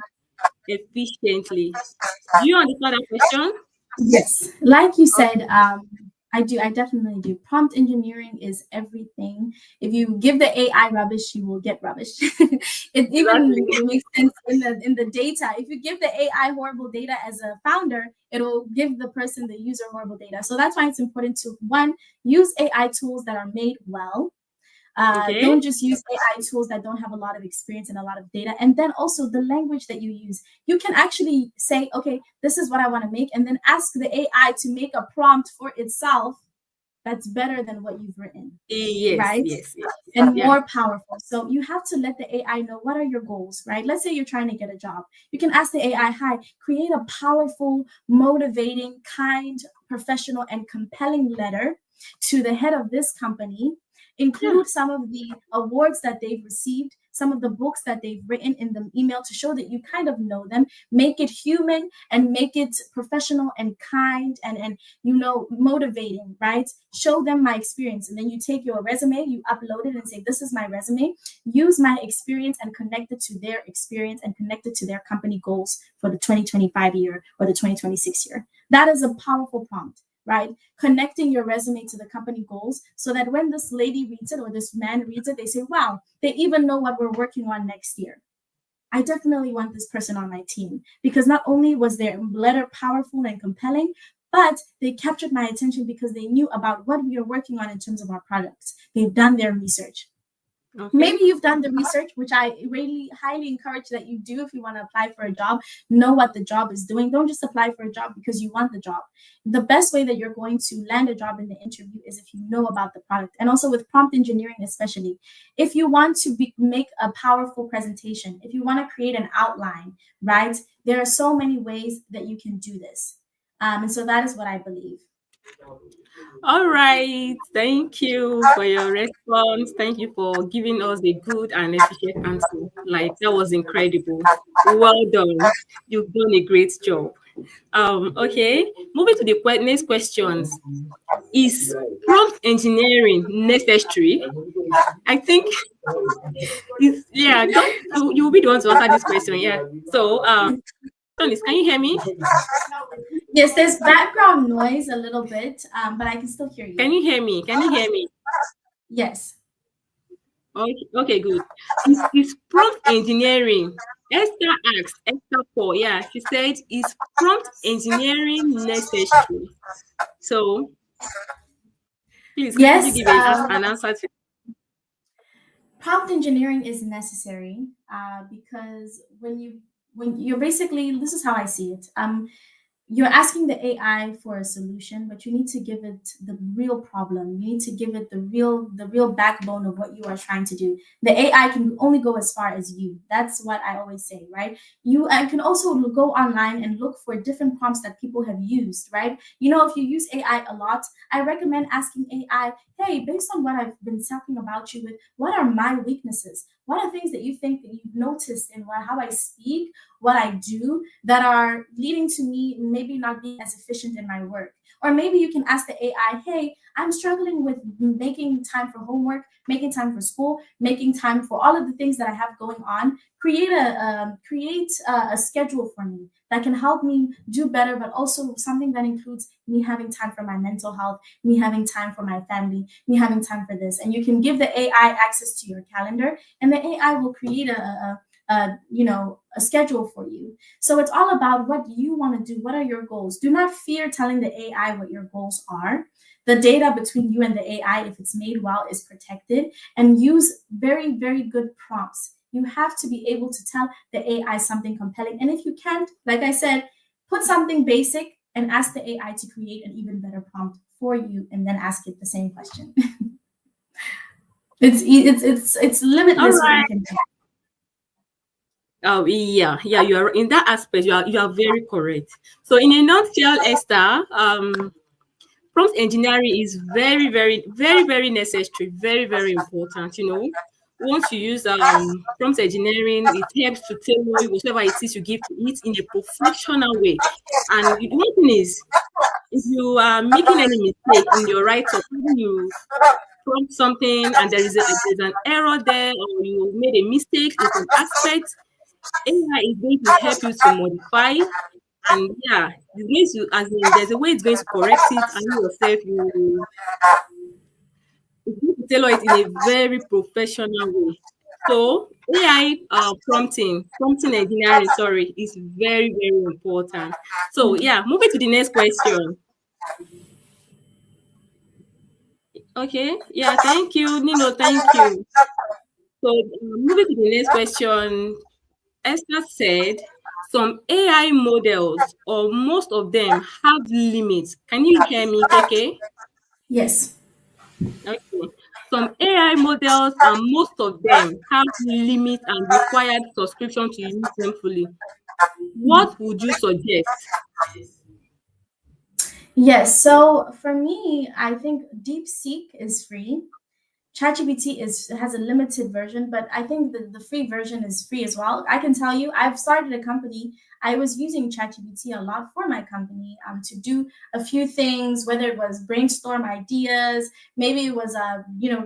efficiently? Do you understand that question? Yes, like you said, Okay. I do. I definitely do. Prompt engineering is everything. If you give the AI rubbish, you will get rubbish. It even Exactly. makes sense in the data. If you give the AI horrible data as a founder, it will give the person, the user, horrible data. So that's why it's important to, one, use AI tools that are made well. Okay. Don't just use AI tools that don't have a lot of experience and a lot of data. And then also the language that you use. You can actually say, okay, this is what I want to make, and then ask the AI to make a prompt for itself that's better than what you've written, Yes, right? yes, yes. And Yeah. more powerful. So you have to let the AI know what are your goals, right? Let's say you're trying to get a job. You can ask the AI, hi, create a powerful, motivating, kind, professional, and compelling letter to the head of this company. Yeah. Include some of the awards that they've received, some of the books that they've written in the email to show that you kind of know them. Make it human and make it professional and kind and motivating, right? Show them my experience. And then you take your resume, you upload it and say, this is my resume. Use my experience and connect it to their experience and connect it to their company goals for the 2025 year or the 2026 year. That is a powerful prompt, right? Connecting your resume to the company goals so that when this lady reads it or this man reads it, they say, wow, they even know what we're working on next year. I definitely want this person on my team, because not only was their letter powerful and compelling, but they captured my attention because they knew about what we are working on in terms of our products. They've done their research. Okay. Maybe you've done the research, which I really highly encourage that you do if you want to apply for a job. Know what the job is doing. Don't just apply for a job because you want the job. The best way that you're going to land a job in the interview is if you know about the product. And also with prompt engineering, especially, if you want to make a powerful presentation, if you want to create an outline, right? There are so many ways that you can do this. And so that is what I believe. All right. Thank you for your response. Thank you for giving us a good and efficient answer. Like, that was incredible. Well done. You've done a great job. Okay. Moving to the next questions. Is prompt engineering necessary? I think it's, yeah, you'll be the one to answer this question. Yeah. So, can you hear me? Yes, there's background noise a little bit, but I can still hear you. Can you hear me? Can you hear me? Yes. Okay, good. Is prompt engineering? Esther asked, Esther Paul, yeah, she said, is prompt engineering necessary? So, please, could you Yes, give an answer to? prompt engineering is necessary because when you're basically, this is how I see it. You're asking the AI for a solution, but you need to give it the real problem. You need to give it the real backbone of what you are trying to do. The AI can only go as far as you. That's what I always say, right? You can also go online and look for different prompts that people have used, right? If you use AI a lot, I recommend asking AI, hey, based on what I've been talking about you with, what are my weaknesses? What are things that you think that you've noticed in how I speak, what I do, that are leading to me maybe not being as efficient in my work? Or maybe you can ask the AI, hey, I'm struggling with making time for homework, making time for school, making time for all of the things that I have going on. Create a schedule for me that can help me do better, but also something that includes me having time for my mental health, me having time for my family, me having time for this. And you can give the AI access to your calendar, and the AI will create a schedule for you. So it's all about what you want to do. What are your goals? Do not fear telling the AI what your goals are. The data between you and the AI, if it's made well, is protected. And use very, very good prompts. You have to be able to tell the AI something compelling. And if you can't, like I said, put something basic and ask the AI to create an even better prompt for you, and then ask it the same question. It's All limitless what you right. can do. Oh, yeah, you are in that aspect. You are very correct. So, in a nutshell, Esther, prompt engineering is very, very, very, very necessary, very, very important. Once you use prompt engineering, it helps to tailor whatever it is you give to it in a professional way. And the one thing is, if you are making any mistake in your write-up, when you prompt something and there's an error there, or you made a mistake in some aspects, AI is going to help you to modify, and yeah, it's going to, as in, there's a way it's going to correct it, and you yourself, it's going to tailor it in a very professional way. So AI prompting engineering, sorry, is very, very important. So yeah, moving to the next question. Okay, yeah, thank you, Nino, thank you. So moving to the next question, Esther said some AI models, or most of them, have limits. Can you hear me, KK? Yes. Okay. Some AI models, and most of them, have limits and required subscription to use them fully. What would you suggest? Yes. So for me, I think DeepSeek is free. ChatGPT has a limited version, but I think the free version is free as well. I can tell you, I've started a company. I was using ChatGPT a lot for my company to do a few things, whether it was brainstorm ideas, maybe it was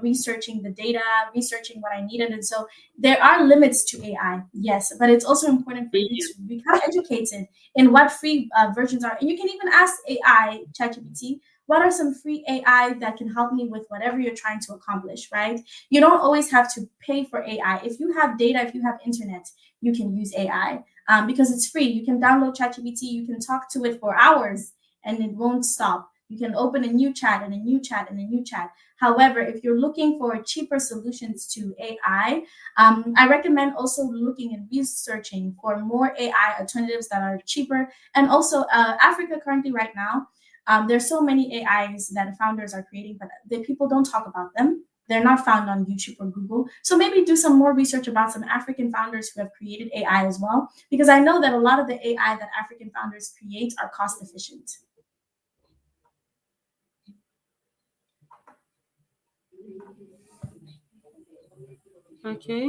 researching the data, researching what I needed. And so there are limits to AI, yes, but it's also important for you Yeah. to become educated in what free versions are. And you can even ask AI, ChatGPT, what are some free AI that can help me with whatever you're trying to accomplish, right? You don't always have to pay for AI. If you have data, if you have internet, you can use AI because it's free. You can download ChatGPT, you can talk to it for hours and it won't stop. You can open a new chat and a new chat and a new chat. However, if you're looking for cheaper solutions to AI, I recommend also looking and researching for more AI alternatives that are cheaper. And also, Africa currently right now, there's so many AIs that founders are creating, but the people don't talk about them. They're not found on YouTube or Google. So maybe do some more research about some African founders who have created AI as well, because I know that a lot of the AI that African founders create are cost efficient. Okay.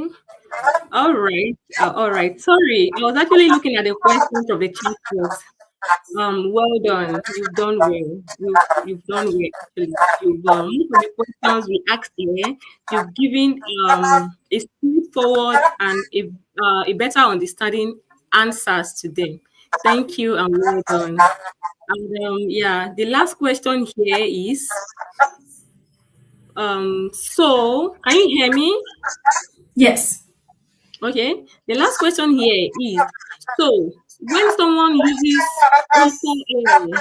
All right. All right. Sorry, I was actually looking at the question from the chat box. Well done. You've done well. You've done well. Actually, you've most of the questions we asked here, you've given a straightforward and a better understanding answers to them. Thank you and well done. And yeah, the last question here is so can you hear me? Yes. Okay. The last question here is so when someone uses auto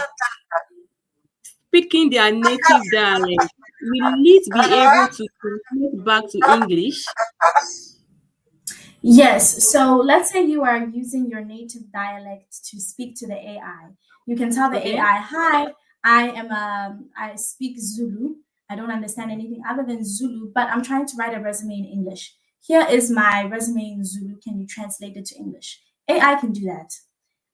speaking their native dialect, will it be able to translate back to English? Yes. So let's say you are using your native dialect to speak to the AI. You can tell the Okay. AI, "Hi, I speak Zulu. I don't understand anything other than Zulu, but I'm trying to write a resume in English. Here is my resume in Zulu. Can you translate it to English?" AI can do that.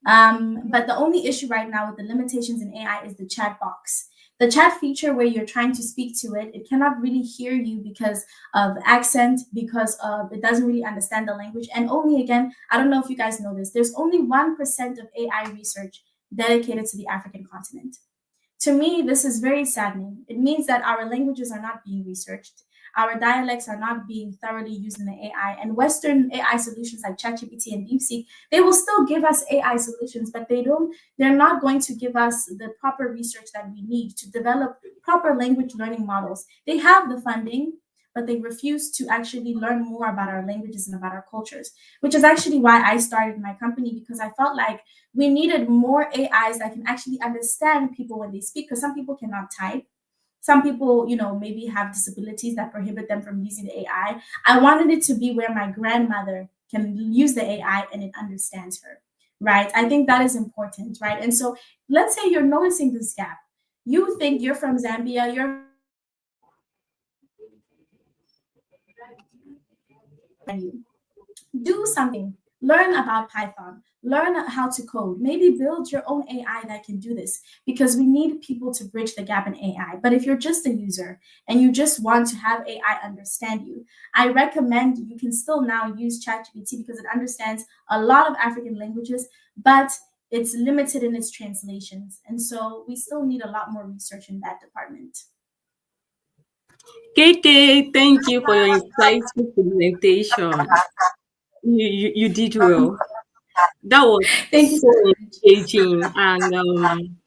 But the only issue right now with the limitations in AI is the chat box. The chat feature where you're trying to speak to it, it cannot really hear you because of accent, because of it doesn't really understand the language. And only again, I don't know if you guys know this, there's only 1% of AI research dedicated to the African continent. To me, this is very saddening. It means that our languages are not being researched. Our dialects are not being thoroughly used in the AI. And Western AI solutions like ChatGPT and DeepSeek, they will still give us AI solutions, but they're not going to give us the proper research that we need to develop proper language learning models. They have the funding, but they refuse to actually learn more about our languages and about our cultures, which is actually why I started my company, because I felt like we needed more AIs that can actually understand people when they speak, because some people cannot type. Some people, maybe have disabilities that prohibit them from using the AI. I wanted it to be where my grandmother can use the AI and it understands her, right? I think that is important, right? And so let's say you're noticing this gap. You think you're from Zambia, you're do something. Learn about Python. Learn how to code. Maybe build your own AI that can do this, because we need people to bridge the gap in AI. But if you're just a user and you just want to have AI understand you, I recommend you can still now use ChatGPT because it understands a lot of African languages, but it's limited in its translations. And so we still need a lot more research in that department. KK, thank you for your insightful presentation. You did well. That was Thank you so so much. engaging, and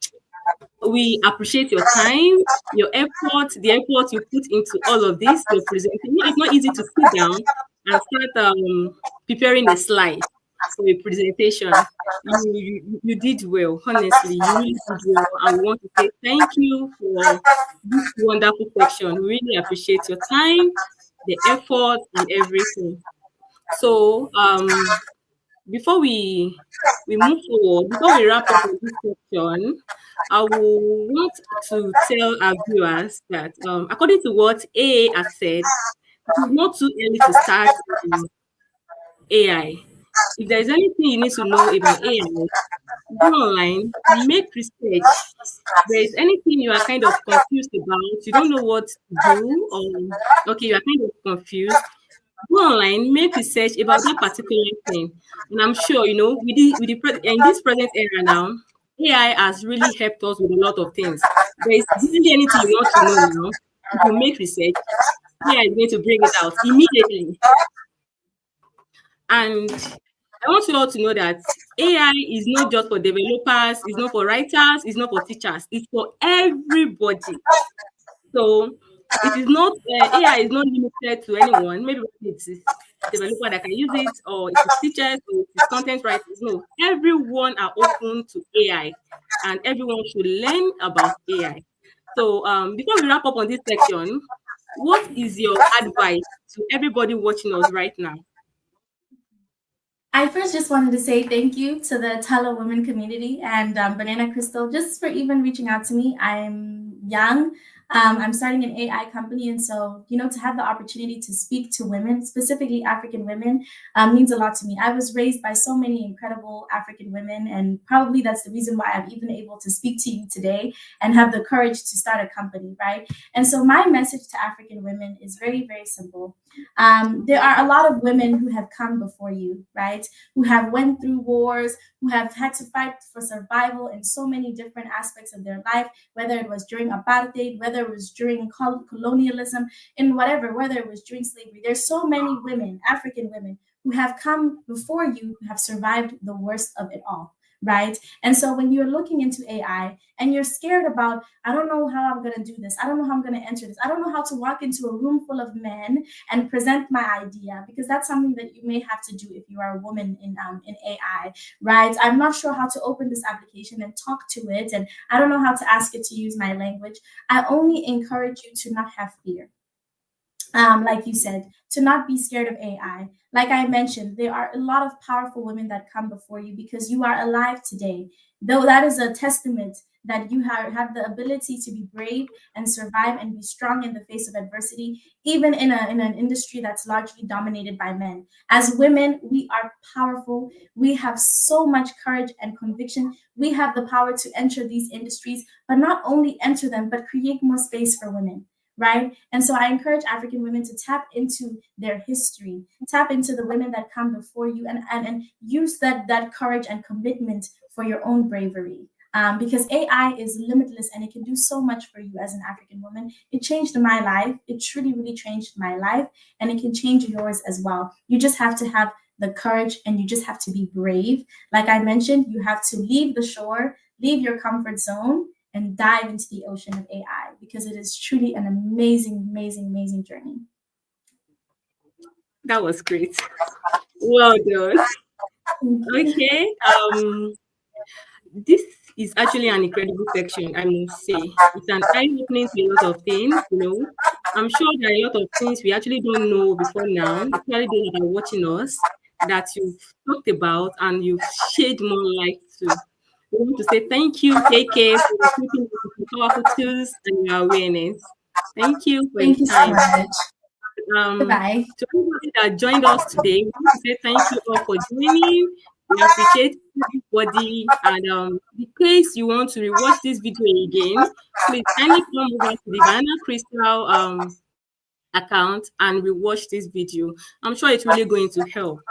we appreciate your time, your effort, the effort you put into all of this. Your presentation. It's not easy to sit down and start preparing a slide for a presentation. You did well. Honestly, you really did well, and we want to say thank you for this wonderful section. We really appreciate your time, the effort, and everything. So, before we move forward, before we wrap up on this section, I will want to tell our viewers that according to what AA has said, it is not too early to start AI. if there's anything you need to know about AI, go online, make research. There is anything you are kind of confused about, you don't know what to do, or okay, you are kind of confused, go online, make research about that particular thing. And I'm sure, in this present era now, AI has really helped us with a lot of things. There is really anything you want to know now, if you make research, AI is going to bring it out immediately. And I want you all to know that AI is not just for developers, it's not for writers, it's not for teachers, it's for everybody. So it is not AI is not limited to anyone. Maybe it's developer that can use it, or it is teachers, or it is content writers. No, everyone are open to AI, and everyone should learn about AI. So before we wrap up on this section, what is your advice to everybody watching us right now? I first just wanted to say thank you to the Tele Women community and Banana Crystal just for even reaching out to me. I'm young. I'm starting an AI company, and so to have the opportunity to speak to women, specifically African women, means a lot to me. I was raised by so many incredible African women, and probably that's the reason why I'm even able to speak to you today and have the courage to start a company, right? And so my message to African women is very, very simple. There are a lot of women who have come before you, right? Who have went through wars, who have had to fight for survival in so many different aspects of their life, whether it was during apartheid, whether it was during colonialism, in whatever, whether it was during slavery. There's so many women, African women, who have come before you, who have survived the worst of it all, right? And so when you're looking into AI and you're scared about, I don't know how I'm going to do this, I don't know how I'm going to enter this, I don't know how to walk into a room full of men and present my idea, because that's something that you may have to do if you are a woman in AI, right? I'm not sure how to open this application and talk to it, and I don't know how to ask it to use my language. I only encourage you to not have fear. Like you said, to not be scared of AI. Like I mentioned, there are a lot of powerful women that come before you because you are alive today. Though that is a testament that you have the ability to be brave and survive and be strong in the face of adversity, even in an industry that's largely dominated by men. As women, we are powerful. We have so much courage and conviction. We have the power to enter these industries, but not only enter them, but create more space for women, right? And so I encourage African women to tap into their history, tap into the women that come before you, and use that courage and commitment for your own bravery. Because AI is limitless and it can do so much for you as an African woman. It changed my life. It truly, really changed my life, and it can change yours as well. You just have to have the courage, and you just have to be brave. Like I mentioned, you have to leave the shore, leave your comfort zone, and dive into the ocean of AI, because it is truly an amazing, amazing, amazing journey. That was great. Well done. Thank you. Okay. This is actually an incredible section, I must say. It's an eye-opening to a lot of things. I'm sure there are a lot of things we actually don't know before now, especially those that are watching us, that you've talked about and you've shed more light to. We want to say thank you, KK, for equipping us with your powerful tools and your awareness. Thank you for your Thank you so time. much. Goodbye. To everybody that joined us today, we want to say thank you all for joining. We appreciate everybody. And in case you want to rewatch this video again, please kindly come over to the Banana Crystal account and rewatch this video. I'm sure it's really going to help.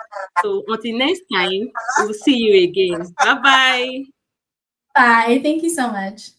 So until next time, we'll see you again. Bye bye. Bye. Thank you so much.